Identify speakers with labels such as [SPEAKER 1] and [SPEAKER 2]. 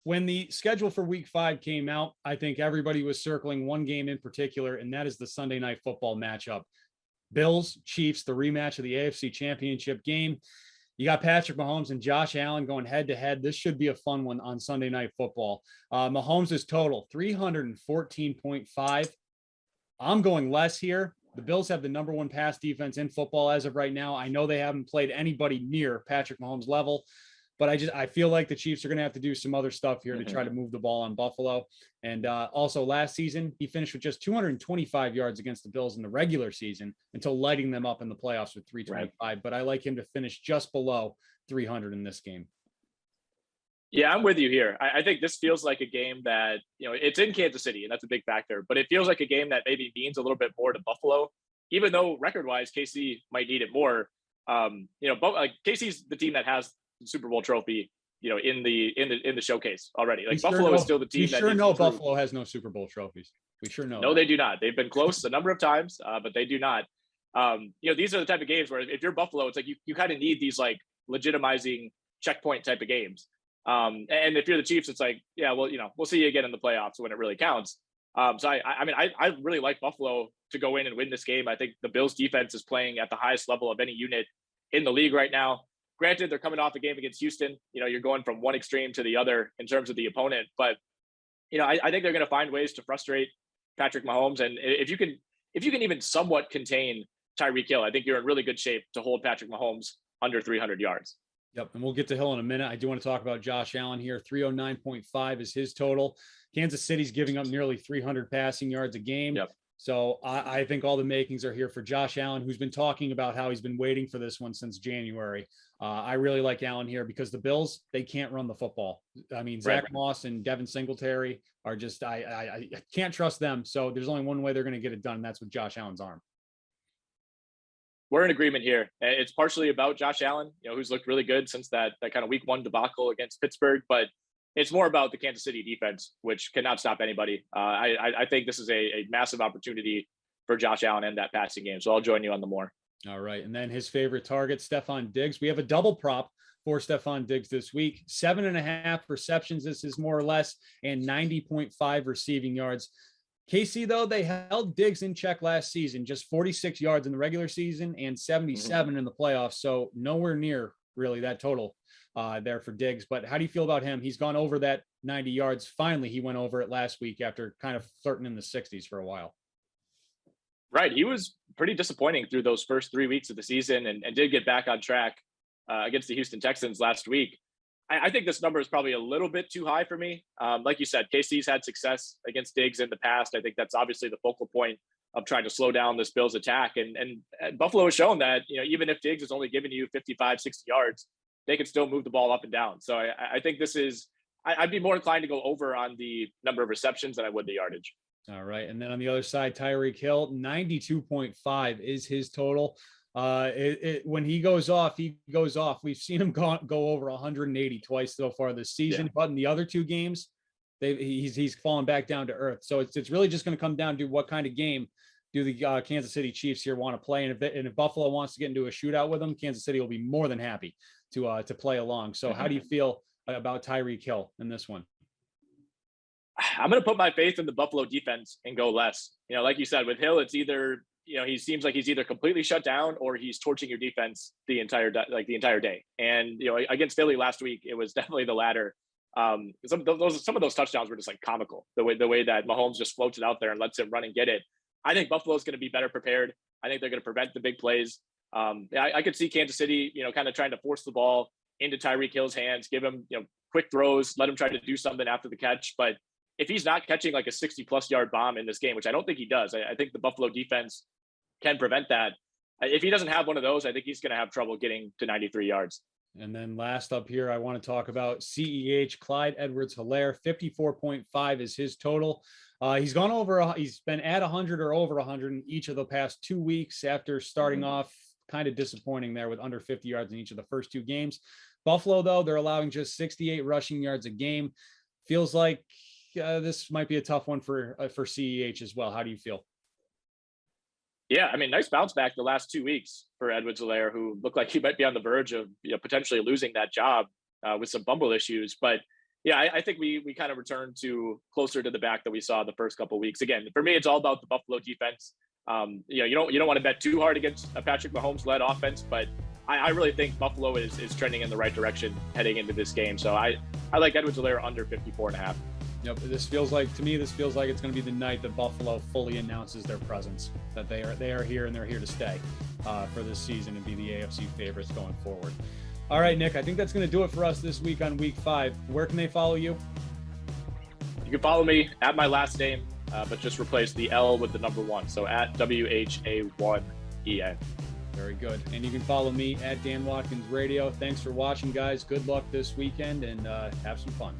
[SPEAKER 1] when the schedule for week 5 came out, I think everybody was circling one game in particular, and that is the Sunday night football matchup. Bills, Chiefs, the rematch of the AFC Championship game. You got Patrick Mahomes and Josh Allen going head to head. This should be a fun one on Sunday night football. Mahomes' total 314.5. I'm going less here. The Bills have the number 1 pass defense in football as of right now. I know they haven't played anybody near Patrick Mahomes' level, but I feel like the Chiefs are going to have to do some other stuff here to try to move the ball on Buffalo. And also last season, he finished with just 225 yards against the Bills in the regular season until lighting them up in the playoffs with 325. Right. But I like him to finish just below 300 in this game.
[SPEAKER 2] Yeah, I'm with you here. I think this feels like a game that, it's in Kansas City, and that's a big factor, but it feels like a game that maybe means a little bit more to Buffalo, even though record-wise, KC might need it more. KC's the team that has the Super Bowl trophy, in the showcase already. Like Buffalo is still the team that
[SPEAKER 1] Buffalo has no Super Bowl trophies. We sure know.
[SPEAKER 2] No, they do not. They've been close a number of times, but they do not. These are the type of games where if you're Buffalo, it's like you kind of need these like legitimizing checkpoint type of games. And if you're the Chiefs, it's like, yeah, well, we'll see you again in the playoffs when it really counts. So I really like Buffalo to go in and win this game. I think the Bills defense is playing at the highest level of any unit in the league right now. Granted, they're coming off a game against Houston. You're going from one extreme to the other in terms of the opponent, but I think they're going to find ways to frustrate Patrick Mahomes. And if you can even somewhat contain Tyreek Hill, I think you're in really good shape to hold Patrick Mahomes under 300 yards.
[SPEAKER 1] Yep, and we'll get to Hill in a minute. I do want to talk about Josh Allen here. 309.5 is his total. Kansas City's giving up nearly 300 passing yards a game.
[SPEAKER 2] Yep.
[SPEAKER 1] So I think all the makings are here for Josh Allen, who's been talking about how he's been waiting for this one since January. I really like Allen here because the Bills, they can't run the football. I mean, Zach Moss and Devin Singletary are just, I can't trust them. So there's only one way they're going to get it done, and that's with Josh Allen's arm.
[SPEAKER 2] We're in agreement here. It's partially about Josh Allen, who's looked really good since that kind of week 1 debacle against Pittsburgh, but it's more about the Kansas City defense, which cannot stop anybody. I think this is a massive opportunity for Josh Allen and that passing game. So I'll join you on the more.
[SPEAKER 1] All right. And then his favorite target, Stephon Diggs. We have a double prop for Stephon Diggs this week. 7.5 receptions. This is more or less, and 90.5 receiving yards. KC, though, they held Diggs in check last season, just 46 yards in the regular season and 77 in the playoffs. So nowhere near really that total there for Diggs. But how do you feel about him? He's gone over that 90 yards. Finally, he went over it last week after kind of flirting in the 60s for a while.
[SPEAKER 2] Right. He was pretty disappointing through those first 3 weeks of the season and did get back on track against the Houston Texans last week. I think this number is probably a little bit too high for me. Like you said, KC's had success against Diggs in the past. I think that's obviously the focal point of trying to slow down this Bills attack. And Buffalo has shown that, even if Diggs is only giving you 55, 60 yards, they can still move the ball up and down. So I think this is, I'd be more inclined to go over on the number of receptions than I would the yardage.
[SPEAKER 1] All right. And then on the other side, Tyreek Hill, 92.5 is his total. When he goes off, he goes off. We've seen him go over 180 twice so far this season, but in the other 2 games, he's fallen back down to earth. So it's really just going to come down to what kind of game do the Kansas City Chiefs here want to play. And if Buffalo wants to get into a shootout with them, Kansas City will be more than happy to play along. So how do you feel about Tyreek Hill in this one?
[SPEAKER 2] I'm going to put my faith in the Buffalo defense and go less. Like you said, with Hill, it's either, he seems like he's either completely shut down or he's torching your defense the entire day. And, against Philly last week, it was definitely the latter. Some of those touchdowns were just like comical. The way that Mahomes just floats it out there and lets him run and get it. I think Buffalo's going to be better prepared. I think they're going to prevent the big plays. I could see Kansas City, kind of trying to force the ball into Tyreek Hill's hands, give him, quick throws, let him try to do something after the catch. But if he's not catching like a 60+ yard bomb in this game, which I don't think he does, I think the Buffalo defense can prevent that. If he doesn't have one of those, I think he's going to have trouble getting to 93 yards.
[SPEAKER 1] And then last up here, I want to talk about CEH, Clyde Edwards-Helaire. 54.5 is his total. He's gone over, he's been at 100 or over 100 in each of the past 2 weeks after starting off kind of disappointing there with under 50 yards in each of the first 2 games. Buffalo, though, they're allowing just 68 rushing yards a game. Feels like this might be a tough one for CEH as well. How do you feel?
[SPEAKER 2] Yeah, I mean, nice bounce back the last 2 weeks for Edwards-Helaire, who looked like he might be on the verge of potentially losing that job with some bumble issues. But Yeah, I think we kind of returned to closer to the back that we saw the first couple of weeks. Again, for me, it's all about the Buffalo defense. You don't want to bet too hard against a Patrick Mahomes led offense, but I really think Buffalo is trending in the right direction heading into this game. So I like Edwards-Helaire under 54.5.
[SPEAKER 1] Yep, this feels like it's going to be the night that Buffalo fully announces their presence, that they are here and they're here to stay for this season and be the AFC favorites going forward. All right, Nick, I think that's going to do it for us this week on Week 5. Where can they follow you?
[SPEAKER 2] You can follow me at my last name, but just replace the L with the number 1. So at WHA1EN.
[SPEAKER 1] Very good. And you can follow me at Dan Watkins Radio. Thanks for watching, guys. Good luck this weekend and have some fun.